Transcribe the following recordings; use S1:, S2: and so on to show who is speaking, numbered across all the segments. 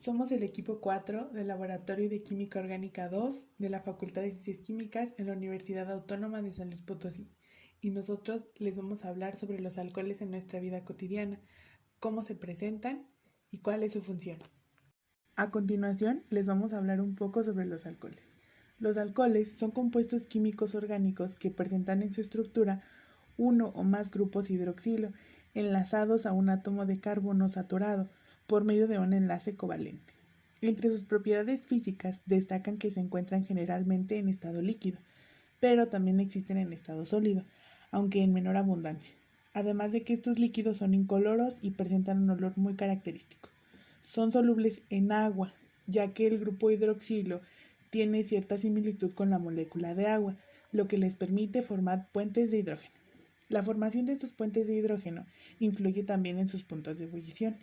S1: Somos el equipo 4 del Laboratorio de Química Orgánica 2 de la Facultad de Ciencias Químicas en la Universidad Autónoma de San Luis Potosí y nosotros les vamos a hablar sobre los alcoholes en nuestra vida cotidiana, cómo se presentan y cuál es su función. A continuación les vamos a hablar un poco sobre los alcoholes. Los alcoholes son compuestos químicos orgánicos que presentan en su estructura uno o más grupos hidroxilo enlazados a un átomo de carbono saturado por medio de un enlace covalente. Entre sus propiedades físicas destacan que se encuentran generalmente en estado líquido, pero también existen en estado sólido, aunque en menor abundancia. Además de que estos líquidos son incoloros y presentan un olor muy característico. Son solubles en agua, ya que el grupo hidroxilo tiene cierta similitud con la molécula de agua, lo que les permite formar puentes de hidrógeno. La formación de estos puentes de hidrógeno influye también en sus puntos de ebullición.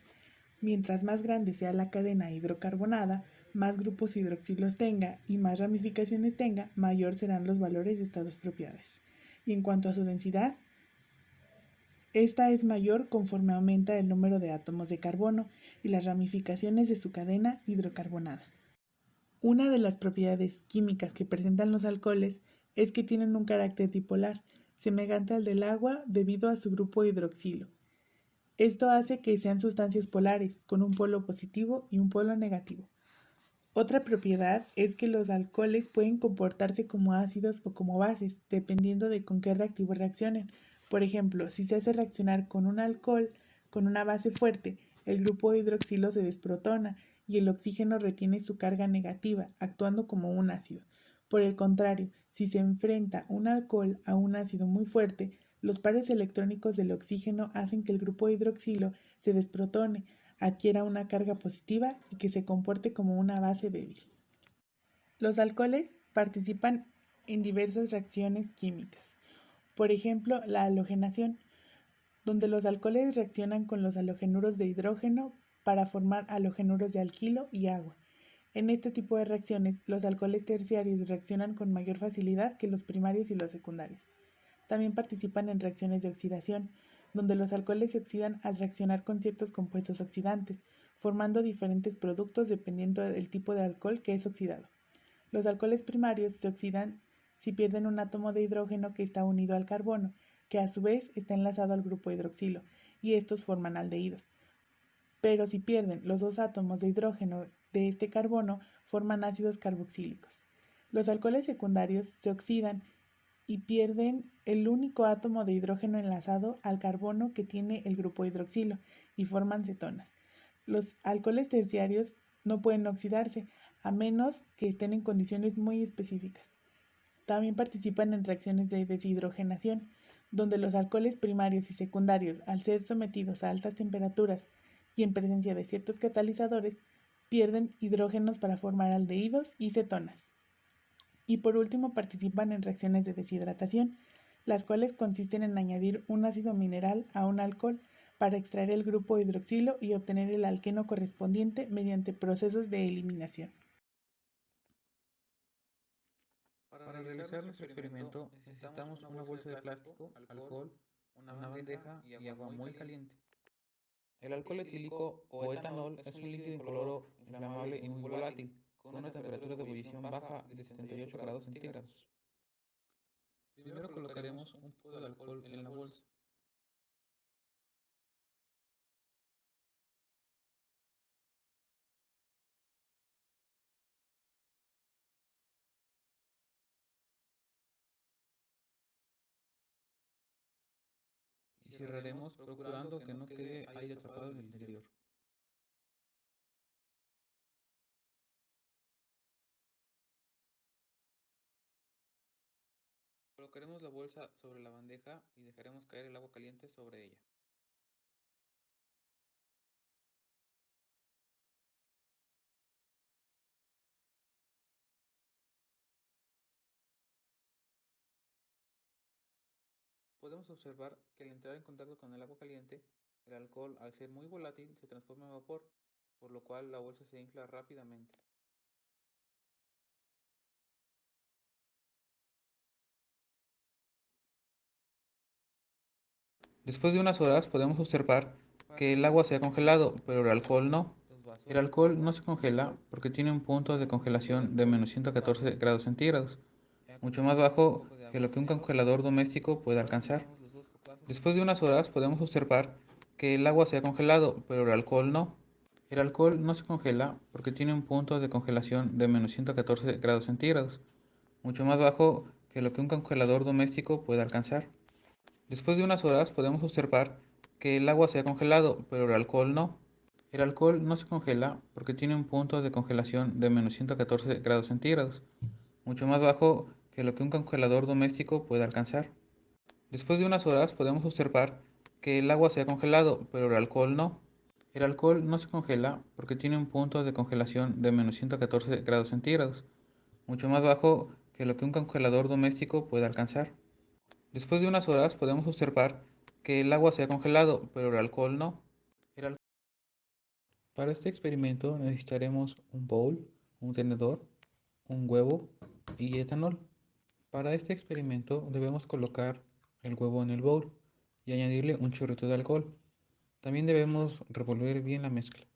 S1: Mientras más grande sea la cadena hidrocarbonada, más grupos hidroxilos tenga y más ramificaciones tenga, mayor serán los valores de estas propiedades. Y en cuanto a su densidad, esta es mayor conforme aumenta el número de átomos de carbono y las ramificaciones de su cadena hidrocarbonada. Una de las propiedades químicas que presentan los alcoholes es que tienen un carácter dipolar, semejante al del agua debido a su grupo hidroxilo. Esto hace que sean sustancias polares, con un polo positivo y un polo negativo. Otra propiedad es que los alcoholes pueden comportarse como ácidos o como bases, dependiendo de con qué reactivo reaccionen. Por ejemplo, si se hace reaccionar con un alcohol con una base fuerte, el grupo hidroxilo se desprotona y el oxígeno retiene su carga negativa, actuando como un ácido. Por el contrario, si se enfrenta un alcohol a un ácido muy fuerte, los pares electrónicos del oxígeno hacen que el grupo hidroxilo se desprotone, adquiera una carga positiva y que se comporte como una base débil. Los alcoholes participan en diversas reacciones químicas. Por ejemplo, la halogenación, donde los alcoholes reaccionan con los halogenuros de hidrógeno para formar halogenuros de alquilo y agua. En este tipo de reacciones, los alcoholes terciarios reaccionan con mayor facilidad que los primarios y los secundarios. También participan en reacciones de oxidación, donde los alcoholes se oxidan al reaccionar con ciertos compuestos oxidantes, formando diferentes productos dependiendo del tipo de alcohol que es oxidado. Los alcoholes primarios se oxidan si pierden un átomo de hidrógeno que está unido al carbono, que a su vez está enlazado al grupo hidroxilo, y estos forman aldehídos. Pero si pierden los dos átomos de hidrógeno de este carbono, forman ácidos carboxílicos. Los alcoholes secundarios se oxidan y pierden el único átomo de hidrógeno enlazado al carbono que tiene el grupo hidroxilo y forman cetonas. Los alcoholes terciarios no pueden oxidarse a menos que estén en condiciones muy específicas. También participan en reacciones de deshidrogenación, donde los alcoholes primarios y secundarios, al ser sometidos a altas temperaturas y en presencia de ciertos catalizadores, pierden hidrógenos para formar aldehídos y cetonas. Y por último participan en reacciones de deshidratación, las cuales consisten en añadir un ácido mineral a un alcohol para extraer el grupo hidroxilo y obtener el alqueno correspondiente mediante procesos de eliminación.
S2: Para realizar nuestro experimento necesitamos una bolsa de plástico, alcohol, una bandeja y agua muy caliente. El alcohol etílico o etanol es un líquido incoloro, inflamable y muy volátil, con una temperatura de ebullición baja de 78 grados centígrados. Primero colocaremos un poco de alcohol en la bolsa. Y cerraremos procurando que no quede aire atrapado en el interior. Colocaremos la bolsa sobre la bandeja y dejaremos caer el agua caliente sobre ella. Podemos observar que al entrar en contacto con el agua caliente, el alcohol, al ser muy volátil, se transforma en vapor, por lo cual la bolsa se infla rápidamente. Después de unas horas podemos observar que el agua se ha congelado, pero el alcohol no. El alcohol no se congela porque tiene un punto de congelación de menos 114 grados centígrados, mucho más bajo que lo que un congelador doméstico puede alcanzar. Después de unas horas podemos observar que el agua se ha congelado, pero el alcohol no. El alcohol no se congela porque tiene un punto de congelación de menos 114 grados centígrados, mucho más bajo que lo que un congelador doméstico puede alcanzar. Después de unas horas podemos observar que el agua se ha congelado, pero el alcohol no. El alcohol no se congela porque tiene un punto de congelación de menos 114 grados centígrados, mucho más bajo que lo que un congelador doméstico puede alcanzar. Después de unas horas podemos observar que el agua se ha congelado, pero el alcohol no. El alcohol no se congela porque tiene un punto de congelación de menos 114 grados centígrados, mucho más bajo que lo que un congelador doméstico puede alcanzar. Después de unas horas podemos observar que el agua se ha congelado, pero el alcohol no. Para este experimento necesitaremos un bowl, un tenedor, un huevo y etanol. Para este experimento debemos colocar el huevo en el bowl y añadirle un chorrito de alcohol. También debemos revolver bien la mezcla.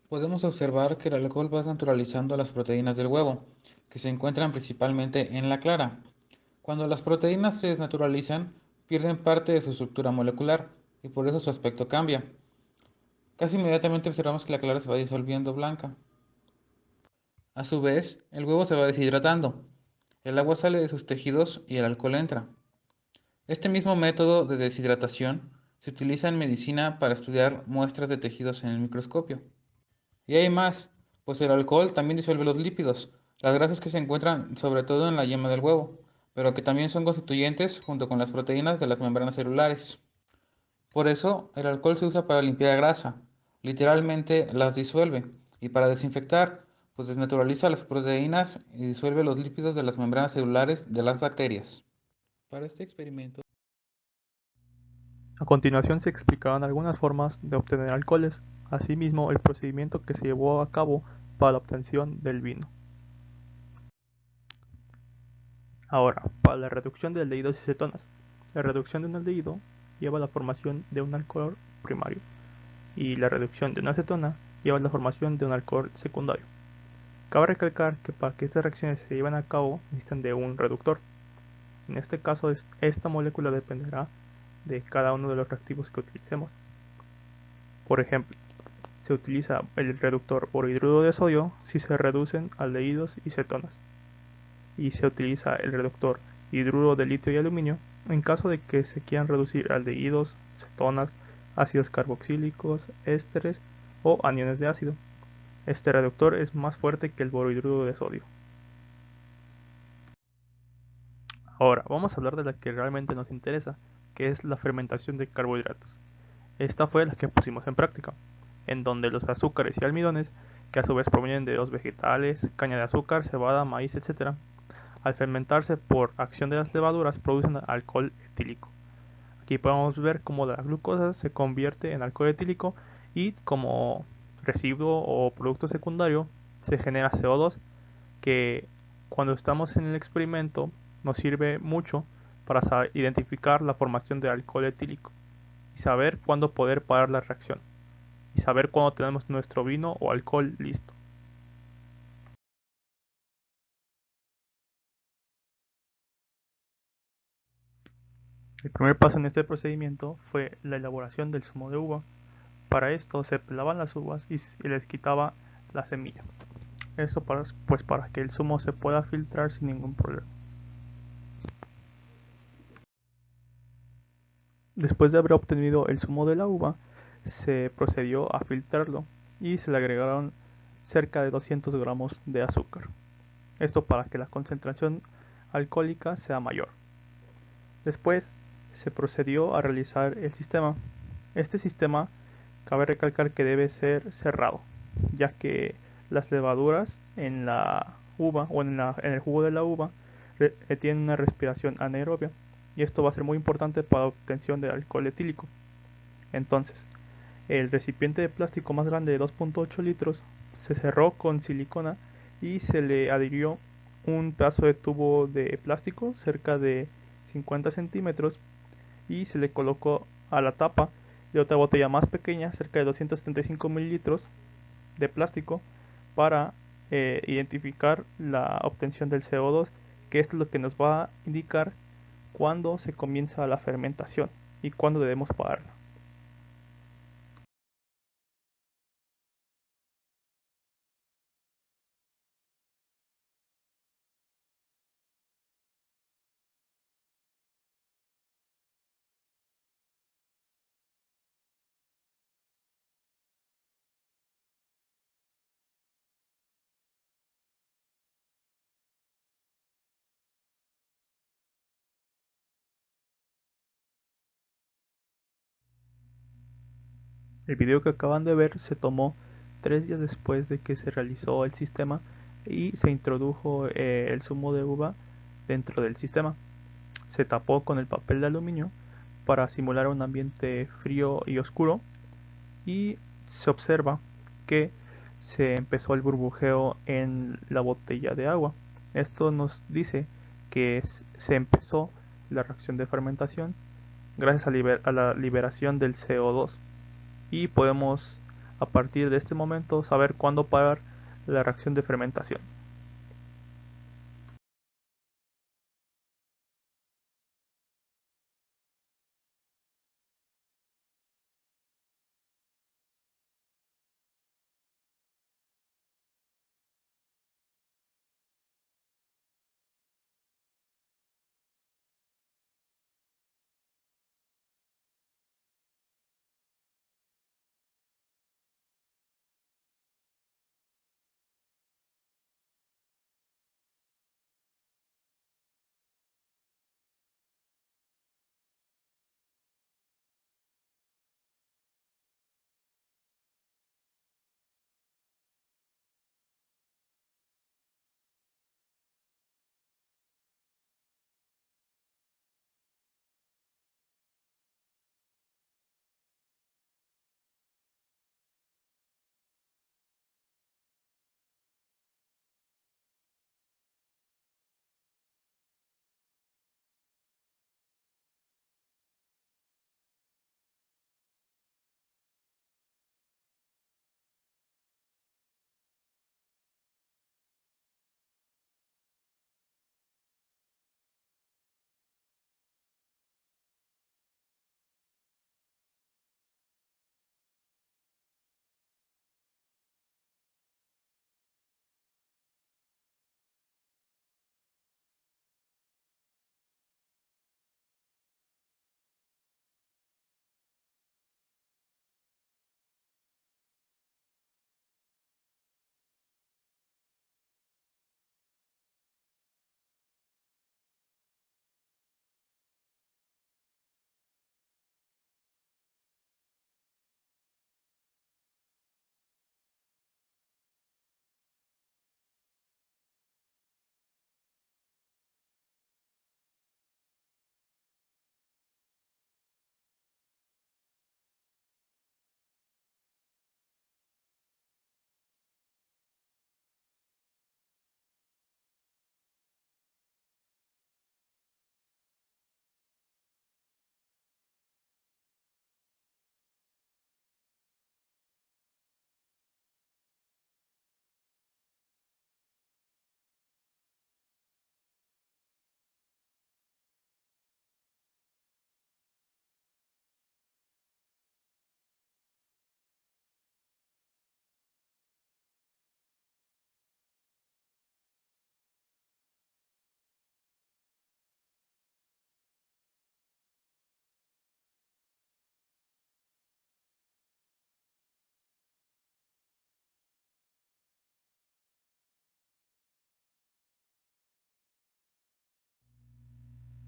S2: Podemos observar que el alcohol va naturalizando las proteínas del huevo, que se encuentran principalmente en la clara. Cuando las proteínas se desnaturalizan, pierden parte de su estructura molecular y por eso su aspecto cambia. Casi inmediatamente observamos que la clara se va disolviendo blanca. A su vez, el huevo se va deshidratando. El agua sale de sus tejidos y el alcohol entra. Este mismo método de deshidratación se utiliza en medicina para estudiar muestras de tejidos en el microscopio. Y hay más, pues el alcohol también disuelve los lípidos, las grasas que se encuentran sobre todo en la yema del huevo, pero que también son constituyentes junto con las proteínas de las membranas celulares. Por eso, el alcohol se usa para limpiar grasa, literalmente las disuelve, y para desinfectar, pues desnaturaliza las proteínas y disuelve los lípidos de las membranas celulares de las bacterias. Para este experimento,
S3: A continuación se explicarán algunas formas de obtener alcoholes, asimismo el procedimiento que se llevó a cabo para la obtención del vino. Ahora, para la reducción de aldehídos y cetonas. La reducción de un aldehído lleva a la formación de un alcohol primario y la reducción de una acetona lleva a la formación de un alcohol secundario. Cabe recalcar que para que estas reacciones se lleven a cabo necesitan de un reductor. En este caso, esta molécula dependerá de cada uno de los reactivos que utilicemos. Por ejemplo, se utiliza el reductor borohidruro de sodio si se reducen aldehídos y cetonas, y se utiliza el reductor hidruro de litio y aluminio en caso de que se quieran reducir aldehídos, cetonas, ácidos carboxílicos, ésteres o aniones de ácido. Este reductor es más fuerte que el borohidruro de sodio. Ahora, vamos a hablar de la que realmente nos interesa, que es la fermentación de carbohidratos. Esta fue la que pusimos en práctica, en donde los azúcares y almidones, que a su vez provienen de los vegetales, caña de azúcar, cebada, maíz, etc., al fermentarse por acción de las levaduras producen alcohol etílico. Aquí podemos ver cómo la glucosa se convierte en alcohol etílico y como residuo o producto secundario se genera CO2, que cuando estamos en el experimento nos sirve mucho para identificar la formación de alcohol etílico y saber cuándo poder parar la reacción y saber cuándo tenemos nuestro vino o alcohol listo. El primer paso en este procedimiento fue la elaboración del zumo de uva. Para esto se pelaban las uvas y se les quitaba la semilla. Eso para que el zumo se pueda filtrar sin ningún problema. Después de haber obtenido el zumo de la uva, se procedió a filtrarlo y se le agregaron cerca de 200 gramos de azúcar. Esto para que la concentración alcohólica sea mayor. Después se procedió a realizar el sistema. Este sistema cabe recalcar que debe ser cerrado, ya que las levaduras en la uva o en el jugo de la uva tienen una respiración anaerobia y esto va a ser muy importante para la obtención de alcohol etílico. Entonces, el recipiente de plástico más grande de 2.8 litros se cerró con silicona y se le adhirió un pedazo de tubo de plástico cerca de 50 centímetros y se le colocó a la tapa de otra botella más pequeña, cerca de 275 mililitros, de plástico para identificar la obtención del CO2, que esto es lo que nos va a indicar cuándo se comienza la fermentación y cuándo debemos pararla. El video que acaban de ver se tomó 3 días después de que se realizó el sistema y se introdujo el zumo de uva dentro del sistema. Se tapó con el papel de aluminio para simular un ambiente frío y oscuro, y se observa que se empezó el burbujeo en la botella de agua. Esto nos dice que se empezó la reacción de fermentación gracias a la liberación del CO2, y podemos a partir de este momento saber cuándo parar la reacción de fermentación.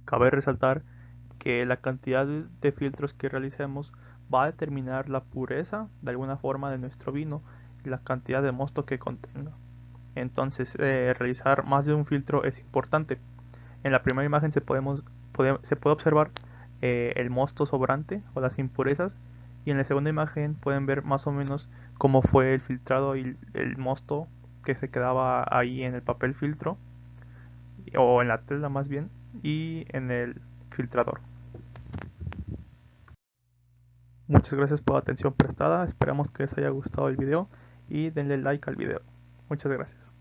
S3: Cabe resaltar que la cantidad de filtros que realicemos va a determinar la pureza de alguna forma de nuestro vino y la cantidad de mosto que contenga. Entonces, realizar más de un filtro es importante. En la primera imagen se puede observar el mosto sobrante o las impurezas, y en la segunda imagen pueden ver más o menos cómo fue el filtrado y el mosto que se quedaba ahí en el papel filtro, o en la tela más bien, y en el filtrador. Muchas gracias por la atención prestada, esperamos que les haya gustado el video y denle like al video. Muchas gracias.